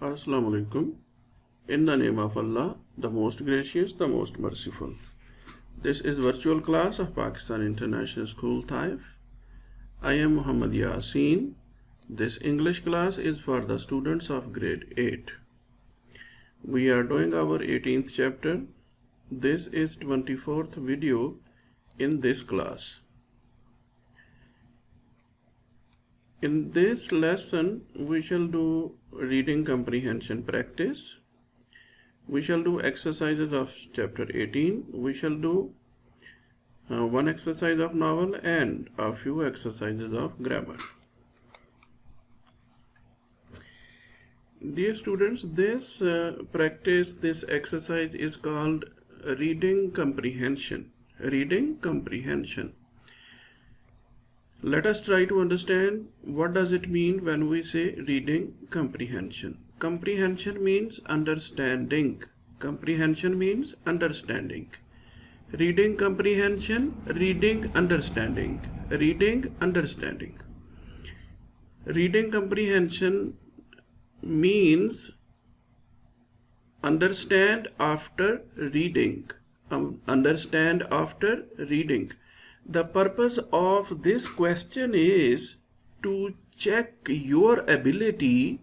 Assalamu alaikum. In the name of Allah, the most gracious, the most merciful. This is virtual class of Pakistan International School Taif. I am Muhammad Yasin. This English class is for the students of grade 8. We are doing our 18th chapter. This is 24th video in this class. In this lesson, we shall do reading comprehension practice. We shall do exercises of chapter 18. We shall do one exercise of novel and a few exercises of grammar. Dear students, this this exercise is called reading comprehension. Reading comprehension. Let us try to understand what does it mean when we say reading comprehension. Comprehension means understanding. Comprehension means understanding. Reading comprehension, reading understanding. Reading understanding. Reading comprehension means understand after reading. Understand after reading. The purpose of this question is to check your ability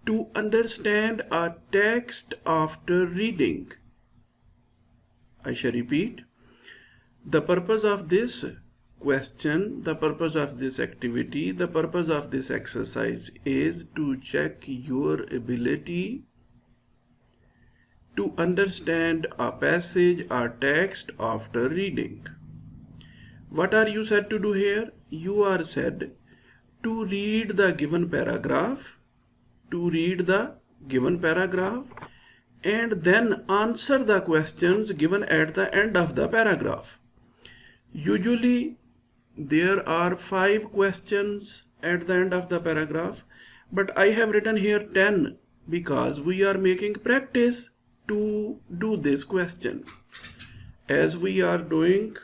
to understand a text after reading. I shall repeat. The purpose of this question, the purpose of this activity, the purpose of this exercise is to check your ability to understand a passage or text after reading. What are you said to do here? You are said to read the given paragraph, and then answer the questions given at the end of the paragraph. Usually there are 5 questions at the end of the paragraph, but I have written here 10 because we are making practice to do this question. As we are doing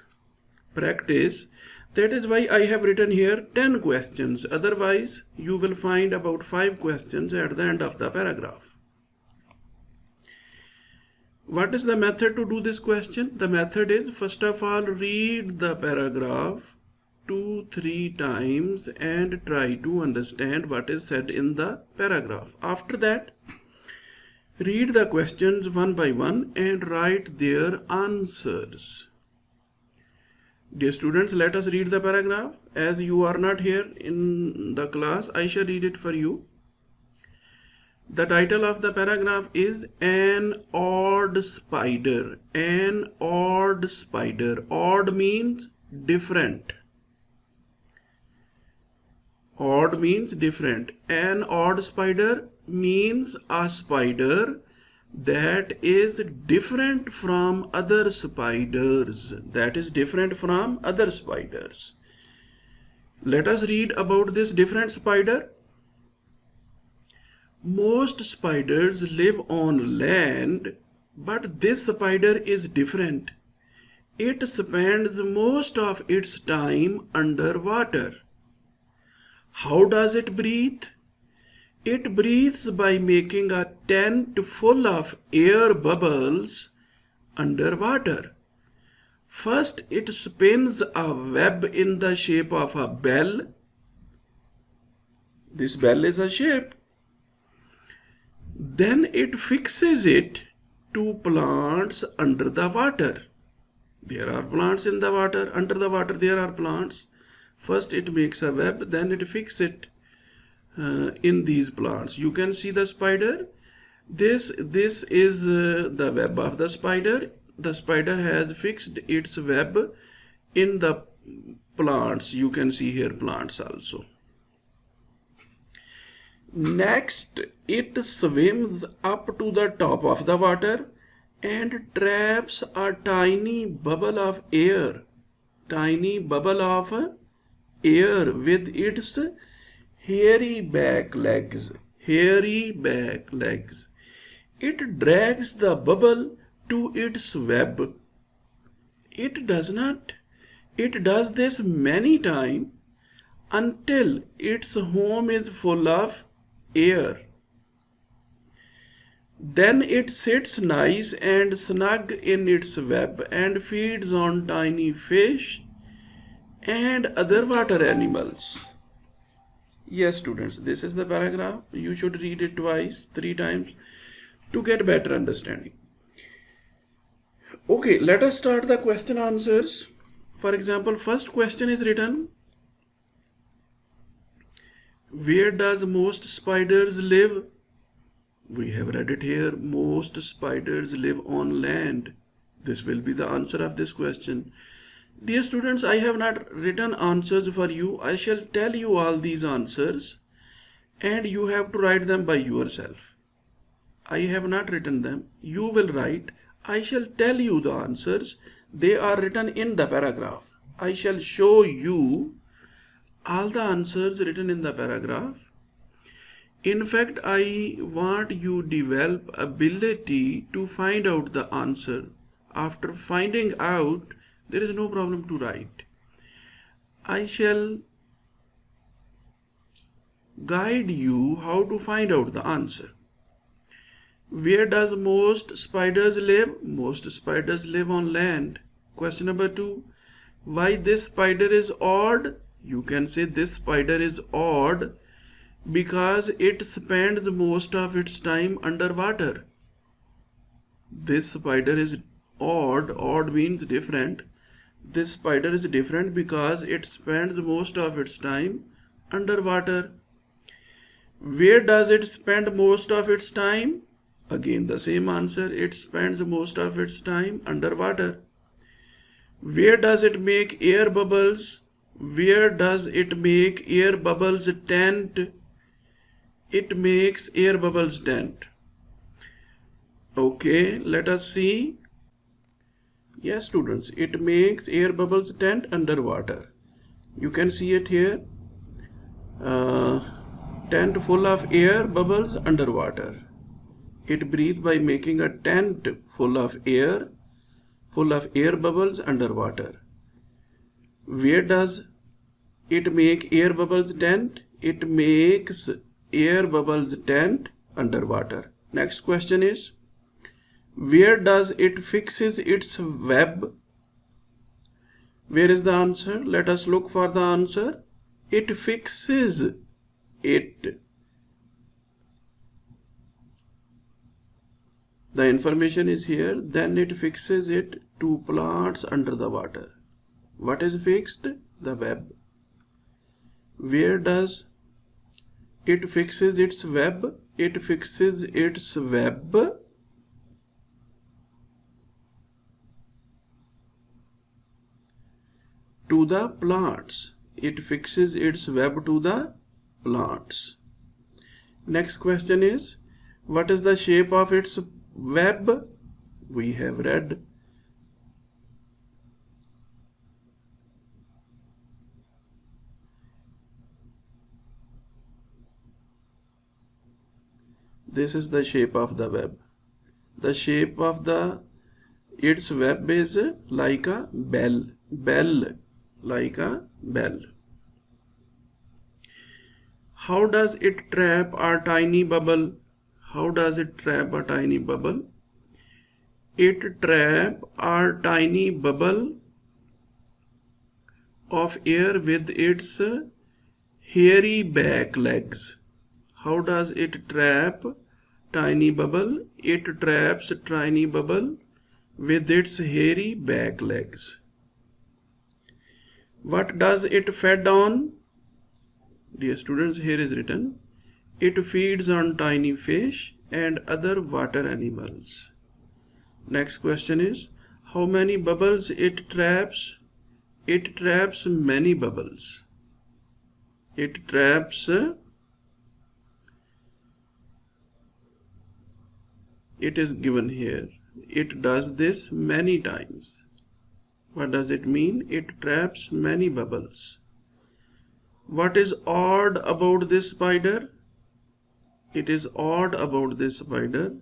practice, that is why I have written here 10 questions. Otherwise, you will find about 5 questions at the end of the paragraph. What is the method to do this question? The method is, first of all, read the paragraph 2-3 times and try to understand what is said in the paragraph. After that, read the questions one by one and write their answers. Dear students, let us read the paragraph. As you are not here in the class, I shall read it for you. The title of the paragraph is An Odd Spider. An odd spider. Odd means different. Odd means different. An odd spider means a spider that is different from other spiders. Let us read about this different spider. Most spiders live on land, but this spider is different. It spends most of its time underwater. How does it breathe? It breathes by making a tent full of air bubbles underwater. First, it spins a web in the shape of a bell. This bell is a shape. Then it fixes it to plants under the water. There are plants in the water. Under the water there are plants. First it makes a web, then it fixes it in these plants. You can see the spider. This is the web of the spider. The spider has fixed its web in the plants. You can see here plants also. Next, it swims up to the top of the water and traps a tiny bubble of air. Tiny bubble of air with its hairy back legs. Hairy back legs. It drags the bubble to its web. It does this many times until its home is full of air. Then it sits nice and snug in its web and feeds on tiny fish and other water animals. Yes, students, this is the paragraph. You should read it twice, 3 times to get better understanding. Okay, let us start the question answers. For example, first question is written, where does most spiders live? We have read it here. Most spiders live on land. This will be the answer of this question. Dear students, I have not written answers for you. I shall tell you all these answers and you have to write them by yourself. I have not written them. You will write. I shall tell you the answers. They are written in the paragraph. I shall show you all the answers written in the paragraph. In fact, I want you to develop ability to find out the answer. After finding out, there is no problem to write. I shall guide you how to find out the answer. Where does most spiders live? Most spiders live on land. Question number 2. Why this spider is odd? You can say this spider is odd because it spends most of its time underwater. This spider is odd. Odd means different. This spider is different because it spends most of its time underwater. Where does it spend most of its time? Again the same answer. It spends most of its time underwater. Where does it make air bubbles? Where does it make air bubbles tent? It makes air bubbles tent. Okay, let us see. Yes, students, it makes air bubbles tent underwater. You can see it here. Tent full of air bubbles underwater. It breathes by making a tent full of air bubbles underwater. Where does it make air bubbles tent? It makes air bubbles tent underwater. Next question is, where does it fixes its web? Where is the answer? Let us look for the answer. It fixes it. The information is here. Then it fixes it to plants under the water. What is fixed? The web. Where does it fixes its web? It fixes its web to the plants. It fixes its web to the plants. Next question is, what is the shape of its web? We have read. This is the shape of the web. The shape of its web is like a bell. Like a bell. How does it trap a tiny bubble? How does it trap a tiny bubble? It traps a tiny bubble of air with its hairy back legs. How does it trap tiny bubble? It traps tiny bubble with its hairy back legs. What does it feed on? Dear students, here is written, it feeds on tiny fish and other water animals. Next question is, how many bubbles it traps? It traps many bubbles. It traps, it is given here. It does this many times. What does it mean? It traps many bubbles. What is odd about this spider? It is odd about this spider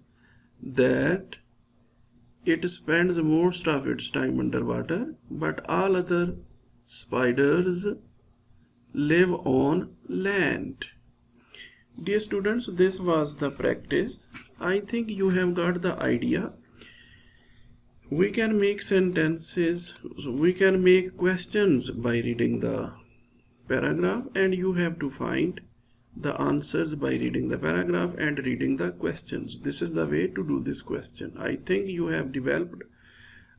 that it spends most of its time underwater, but all other spiders live on land. Dear students, this was the practice. I think you have got the idea. We can make sentences, we can make questions by reading the paragraph, and you have to find the answers by reading the paragraph and reading the questions. This is the way to do this question. I think you have developed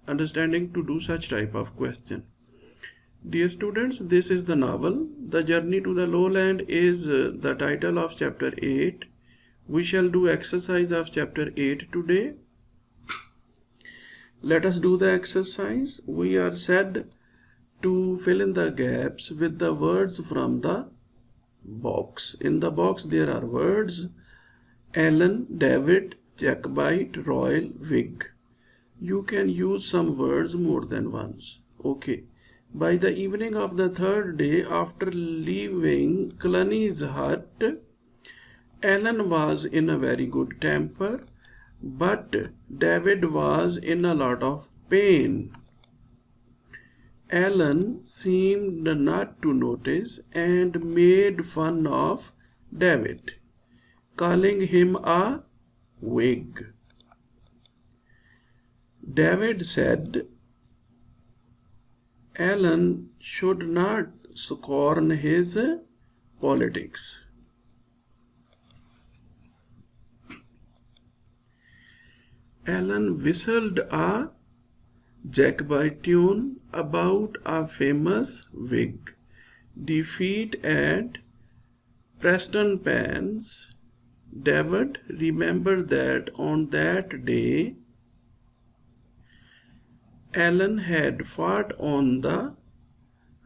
understanding to do such type of question. Dear students, this is the novel. The Journey to the Lowland is the title of chapter 8. We shall do exercise of chapter 8 today. Let us do the exercise. We are said to fill in the gaps with the words from the box. In the box there are words Alan, David, Jacobite, Royal, Whig. You can use some words more than once. Okay. By the evening of the third day after leaving Cluny's hut, Alan was in a very good temper, but David was in a lot of pain. Alan seemed not to notice and made fun of David, calling him a Whig. David said Alan should not scorn his politics. Alan whistled a Jacobite tune about a famous Whig defeat at Prestonpans. David remembered that on that day Alan had fought on the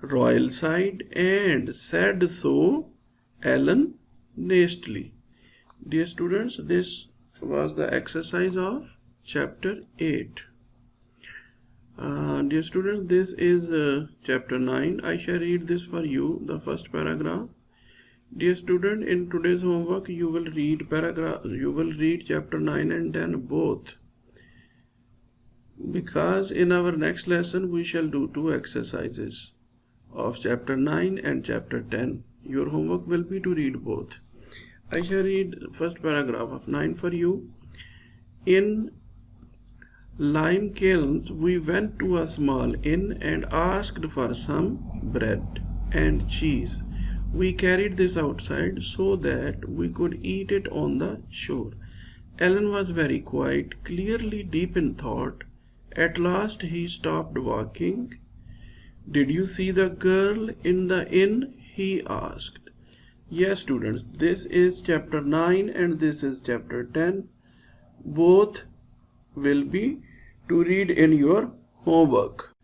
royal side and said so Alan nastily. Dear students, this was the exercise of chapter 8. Dear students, this is chapter 9. I shall read this for you, the first paragraph. Dear student, in today's homework you will read chapter 9 and 10 both, because in our next lesson we shall do 2 exercises of chapter 9 and chapter 10. Your homework will be to read both. I shall read first paragraph of 9 for you. In Lime Kilns we went to a small inn and asked for some bread and cheese. We carried this outside so that we could eat it on the shore. Alan was very quiet, clearly deep in thought. At last he stopped walking. Did you see the girl in the inn? He asked. Yes, students, this is chapter 9 and this is chapter 10. Both will be to read in your homework.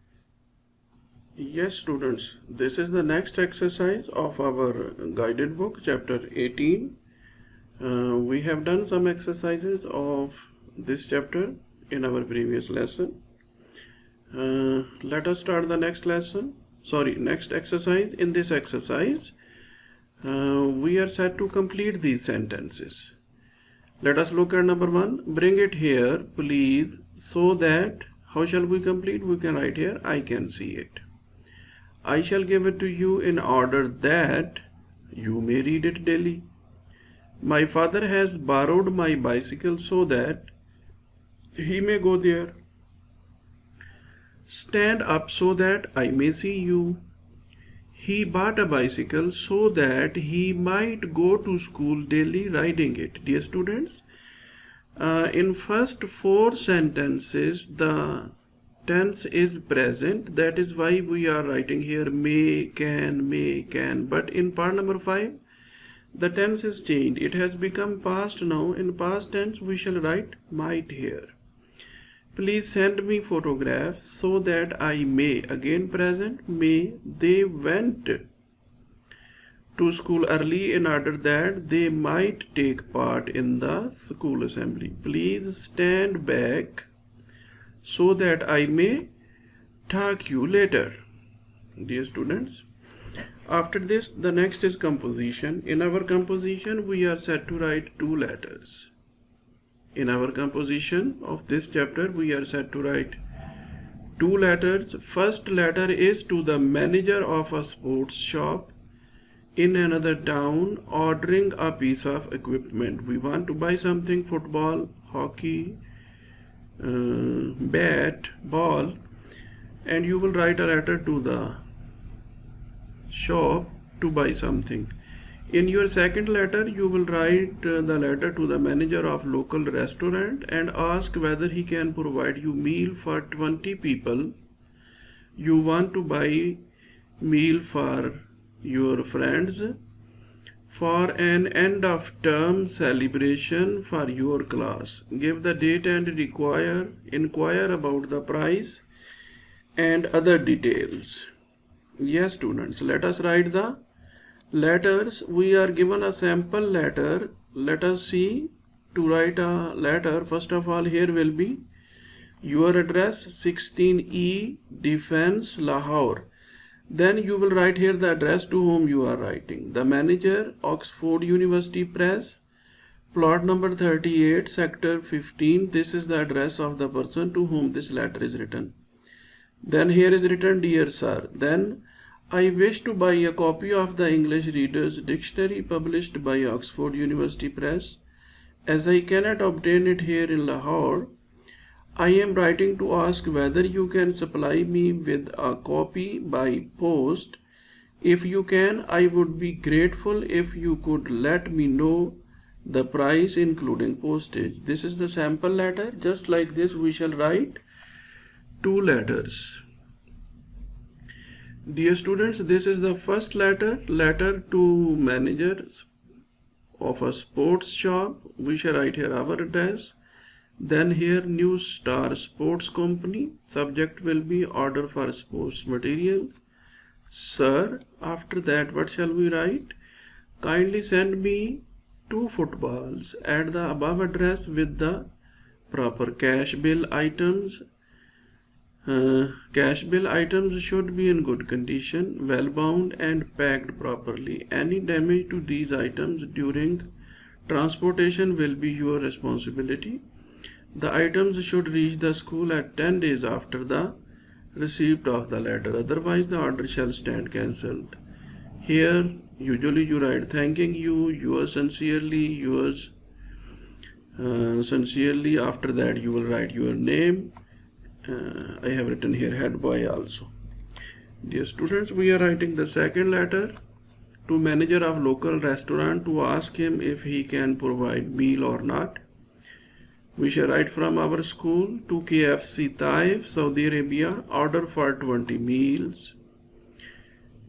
Yes, students, this is the next exercise of our guided book, chapter 18. We have done some exercises of this chapter in our previous lesson. Let us start the next exercise. In this exercise, we are set to complete these sentences. Let us look at number 1. Bring it here, please, so that, how shall we complete? We can write here, I can see it. I shall give it to you in order that you may read it daily. My father has borrowed my bicycle so that he may go there. Stand up so that I may see you. He bought a bicycle so that he might go to school daily riding it. Dear students, in first 4 sentences, the tense is present. That is why we are writing here may, can. But in part number 5, the tense is changed. It has become past now. In past tense, we shall write might here. Please send me photographs so that I may, again present, may. They went to school early in order that they might take part in the school assembly. Please stand back so that I may talk you later. Dear students, after this, the next is composition. In our composition, we are set to write 2 letters. In our composition of this chapter, we are set to write 2 letters. First letter is to the manager of a sports shop. in another town ordering a piece of equipment. We want to buy something, football, hockey, bat, ball, and you will write a letter to the shop to buy something. In your second letter, you will write the letter to the manager of local restaurant and ask whether he can provide you meal for 20 people. You want to buy meal for your friends for an end of term celebration for your class. Give the date and inquire about the price and other details. Yes, students, let us write the letters. We are given a sample letter. Let us see. To write a letter, first of all, here will be your address, 16E Defense, Lahore. Then you will write here the address to whom you are writing. The manager, Oxford University Press, plot number 38, sector 15. This is the address of the person to whom this letter is written. Then here is written, dear sir. Then I wish to buy a copy of the English Reader's Dictionary published by Oxford University Press. As I cannot obtain it here in Lahore, I am writing to ask whether you can supply me with a copy by post. If you can, I would be grateful if you could let me know the price including postage. This is the sample letter. Just like this, we shall write 2 letters. Dear students, this is the first letter to manager of a sports shop. We shall write here our address. Then here, New Star Sports Company. Subject will be order for sports material. Sir, after that, what shall we write? Kindly send me 2 footballs at the above address with the proper cash bill items. Cash bill items should be in good condition, well bound and packed properly. Any damage to these items during transportation will be your responsibility. The items should reach the school at 10 days after the receipt of the letter. Otherwise, the order shall stand cancelled. Here, usually you write thanking you, yours sincerely, yours sincerely. After that, you will write your name. I have written here head boy also. Dear students, we are writing the second letter to manager of local restaurant to ask him if he can provide meal or not. We shall write from our school to KFC Taif, Saudi Arabia, order for 20 meals.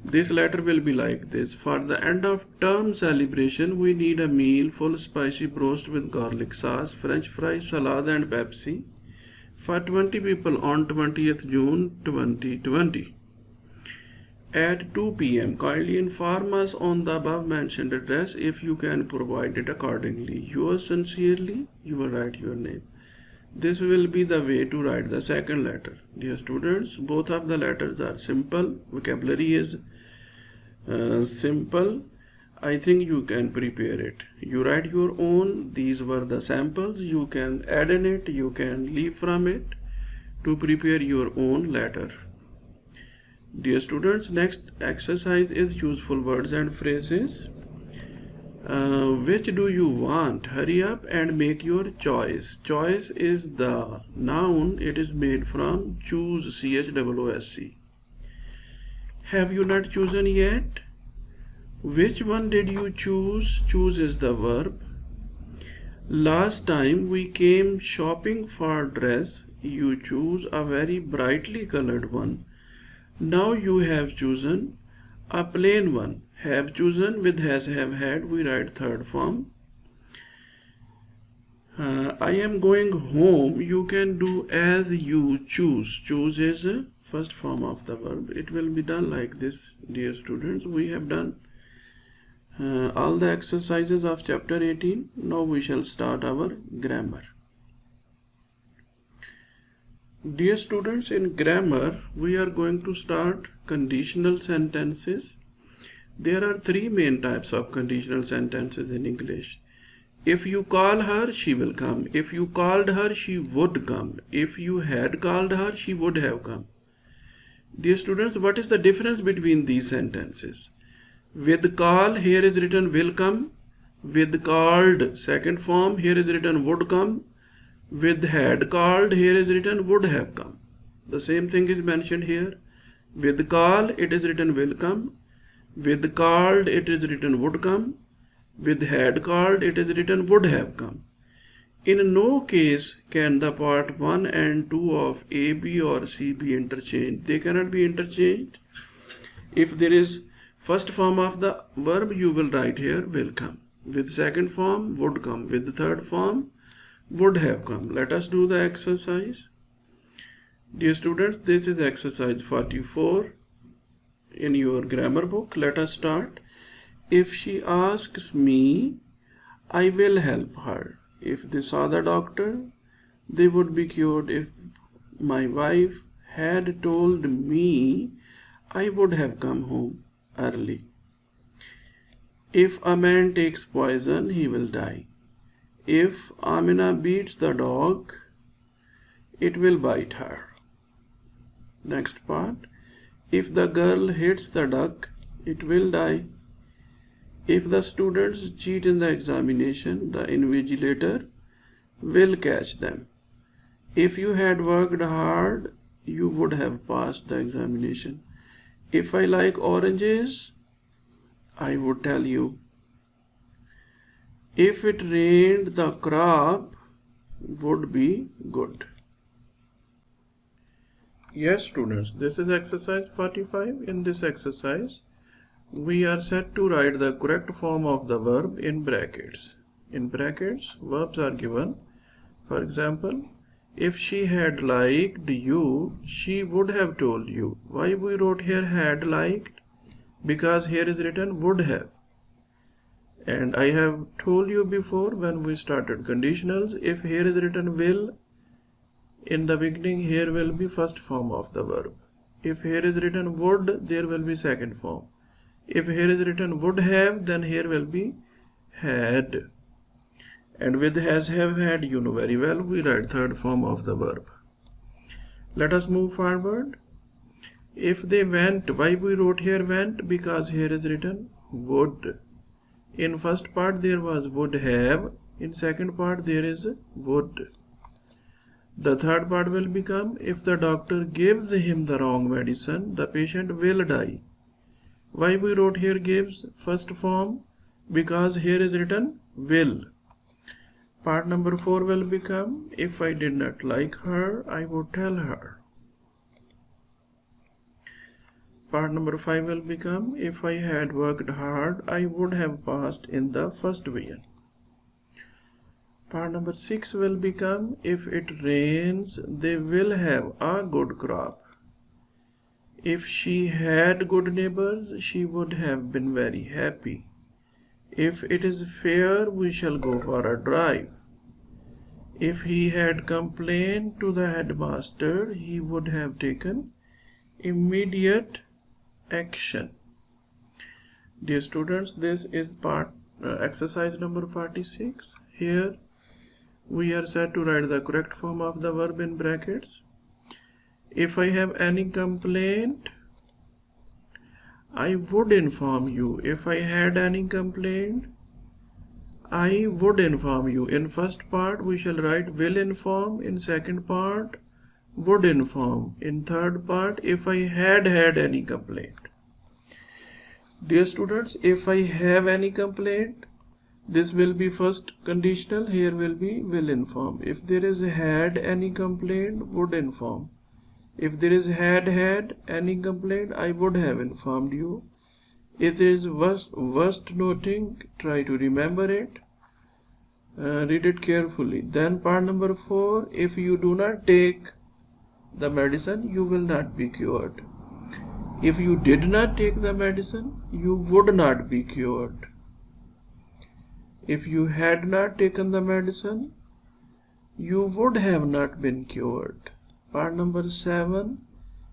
This letter will be like this. For the end of term celebration, we need a meal, full spicy roast with garlic sauce, French fries, salad and Pepsi for 20 people on 20th June 2020. At 2 p.m. Kindly inform us on the above mentioned address if you can provide it accordingly. Yours sincerely, you will write your name. This will be the way to write the second letter. Dear students, both of the letters are simple. Vocabulary is simple. I think you can prepare it. You write your own. These were the samples. You can add in it. You can leave from it to prepare your own letter. Dear students, next exercise is useful words and phrases. Which do you want? Hurry up and make your choice. Choice is the noun. It is made from choose, CHOOSE. Have you not chosen yet? Which one did you choose? Choose is the verb. Last time we came shopping for dress. You choose a very brightly colored one. Now you have chosen a plain one. Have chosen with has, have had. We write third form. I am going home. You can do as you choose. Choose is a first form of the verb. It will be done like this, dear students. We have done all the exercises of chapter 18. Now we shall start our grammar. Dear students, in grammar, we are going to start conditional sentences. There are 3 main types of conditional sentences in English. If you call her, she will come. If you called her, she would come. If you had called her, she would have come. Dear students, what is the difference between these sentences? With call, here is written will come. With called, second form, here is written would come. With had called, here is written would have come. The same thing is mentioned here. With call, it is written will come. With called, it is written would come. With had called, it is written would have come. In no case can the part 1 and 2 of A, B or C be interchanged. They cannot be interchanged. If there is first form of the verb, you will write here will come. With second form, would come. With the third form, would have come. Let us do the exercise. Dear students, this is exercise 44 in your grammar book. Let us start. If she asks me, I will help her. If they saw the doctor, they would be cured. If my wife had told me, I would have come home early. If a man takes poison, he will die. If Amina beats the dog, it will bite her. Next part. If the girl hits the duck, it will die. If the students cheat in the examination, the invigilator will catch them. If you had worked hard, you would have passed the examination. If I like oranges, I would tell you. If it rained, the crop would be good. Yes, students, this is exercise 45. In this exercise, we are set to write the correct form of the verb in brackets. In brackets, verbs are given. For example, if she had liked you, she would have told you. Why we wrote here had liked? Because here is written would have. And I have told you before when we started conditionals, if here is written will in the beginning, here will be first form of the verb. If here is written would, there will be second form. If here is written would have, then here will be had. And with has, have, had, you know very well, we write third form of the verb. Let us move forward. If they went, why we wrote here went? Because here is written would. In first part there was would have. In second part there is would. The third part will become, if the doctor gives him the wrong medicine, the patient will die. Why we wrote here gives first form? Because here is written will. Part number 4 will become, if I did not like her, I would tell her. Part number 5 will become, if I had worked hard, I would have passed in the first division. Part number 6 will become, if it rains, they will have a good crop. If she had good neighbors, she would have been very happy. If it is fair, we shall go for a drive. If he had complained to the headmaster, he would have taken immediate action. Dear students, this is exercise number 46. Here we are set to write the correct form of the verb in brackets. If I have any complaint, I would inform you. If I had any complaint, I would inform you. In first part we shall write will inform. In second part, would inform. In third part, if I had any complaint. Dear students, if I have any complaint, this will be first conditional. Here will be will inform. If there is had any complaint, would inform. If there is had any complaint, I would have informed you. If there is worst noting, try to remember it. Read it carefully. Then part number 4, if you do not take the medicine, you will not be cured. If you did not take the medicine, you would not be cured. If you had not taken the medicine, you would have not been cured. Part number 7,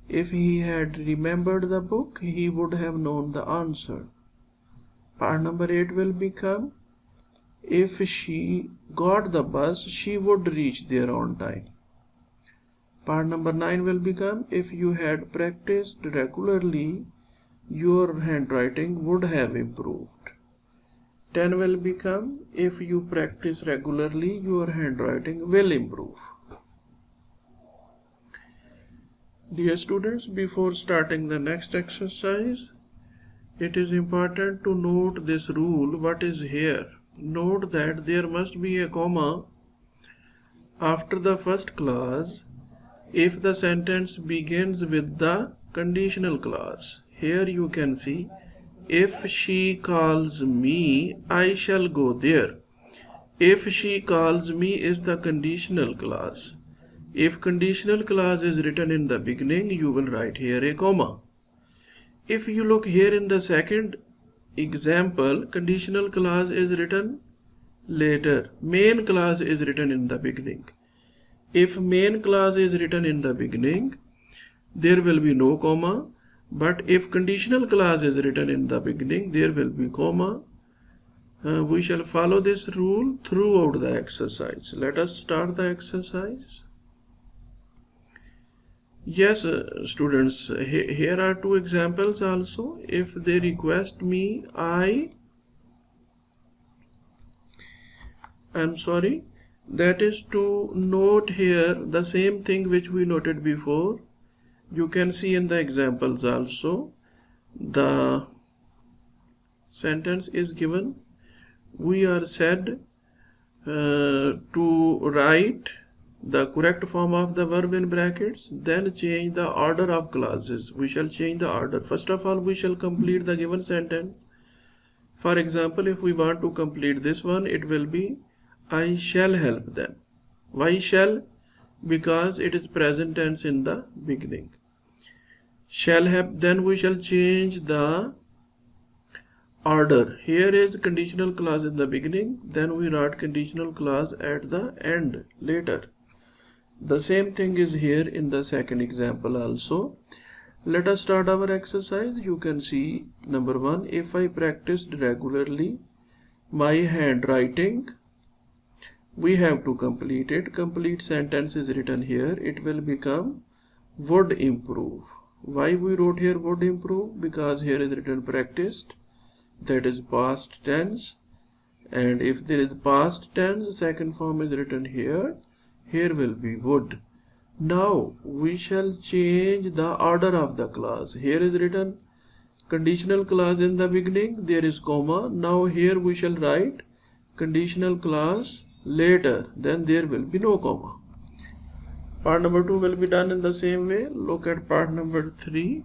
if he had remembered the book, he would have known the answer. Part number 8 will become, if she got the bus, she would reach there on time. Part number 9 will become, if you had practiced regularly, your handwriting would have improved. 10 will become, if you practice regularly, your handwriting will improve. Dear students, before starting the next exercise, it is important to note this rule. What is here? Note that there must be a comma after the first clause if the sentence begins with the conditional clause. Here you can see, if she calls me, I shall go there. If she calls me is the conditional clause. If conditional clause is written in the beginning, you will write here a comma. If you look here in the second example, conditional clause is written later. Main clause is written in the beginning. If main clause is written in the beginning, there will be no comma. But if conditional clause is written in the beginning, there will be comma. We shall follow this rule throughout the exercise. Let us start the exercise. Yes, students, here are two examples also. If they request me, I'm sorry, that is to note here the same thing which we noted before. You can see in the examples also, the sentence is given. We are said to write the correct form of the verb in brackets, then change the order of clauses. We shall change the order. First of all, we shall complete the given sentence. For example, if we want to complete this one, it will be, I shall help them. Why shall? Because it is present tense in the beginning. Shall have, then we shall change the order. Here is conditional clause in the beginning, then we write conditional clause at the end later. The same thing is here in the second example also. Let us start our exercise. You can see number 1, if I practiced regularly my handwriting, we have to complete it. Complete sentence is written here. It will become would improve. Why we wrote here would improve? Because here is written practiced, that is past tense, and if there is past tense, second form is written here. Here will be would. Now we shall change the order of the clause. Here is written conditional clause in the beginning, there is comma. Now here we shall write conditional clause later, then there will be no comma. Part number 2 will be done in the same way. Look at part number 3.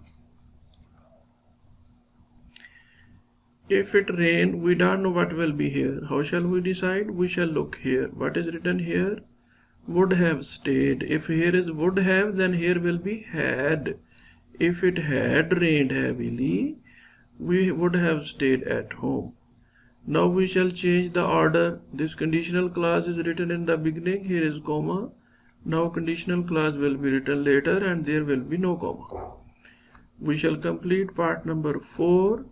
If it rain, we don't know what will be here. How shall we decide? We shall look here. What is written here? Would have stayed. If here is would have, then here will be had. If it had rained heavily, we would have stayed at home. Now we shall change the order. This conditional clause is written in the beginning. Here is comma. Now conditional clause will be written later and there will be no comma. We shall complete part number 4,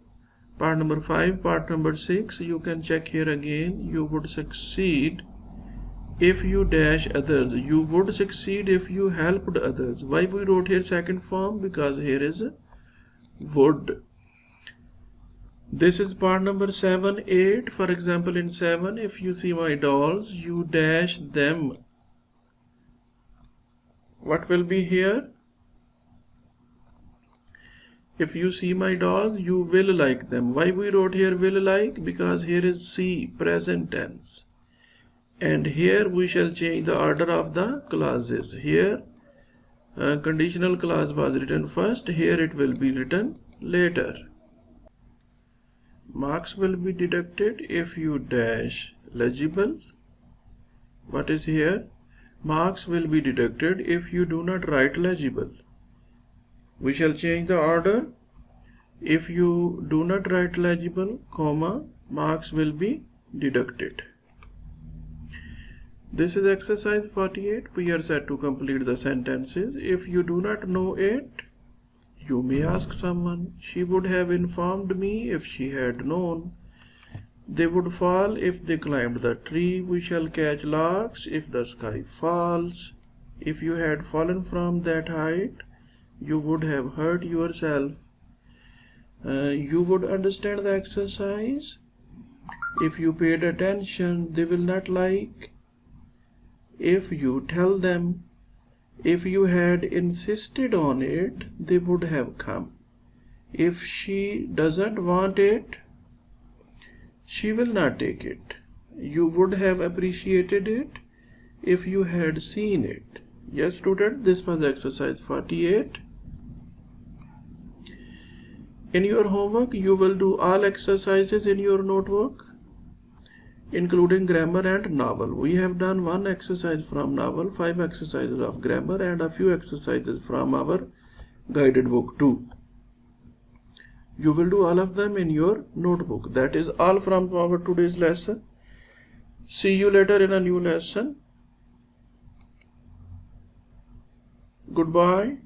part number 5, part number 6. You can check here again. You would succeed if you dash others. You would succeed if you helped others. Why we wrote here second form? Because here is would. This is part number 7, 8. For example, in 7, if you see my dolls, you dash them. What will be here? If you see my dolls, you will like them. Why we wrote here will like? Because here is see, present tense. And here we shall change the order of the clauses. Here conditional clause was written first. Here it will be written later. Marks will be deducted if you dash legible. What is here? Marks will be deducted if you do not write legible. We shall change the order. If you do not write legible, comma, marks will be deducted. This is exercise 48. We are set to complete the sentences. If you do not know it, you may ask someone. She would have informed me if she had known. They would fall if they climbed the tree. We shall catch larks if the sky falls. If you had fallen from that height, you would have hurt yourself. you would understand the exercise. If you paid attention, they will not like. If you tell them, if you had insisted on it, they would have come. If she doesn't want it, she will not take it. You would have appreciated it if you had seen it. Yes, student, this was exercise 48. In your homework, you will do all exercises in your notebook, including grammar and novel. We have done one exercise from novel, 5 exercises of grammar, and a few exercises from our guided book too. You will do all of them in your notebook. That is all from our today's lesson. See you later in a new lesson. Goodbye.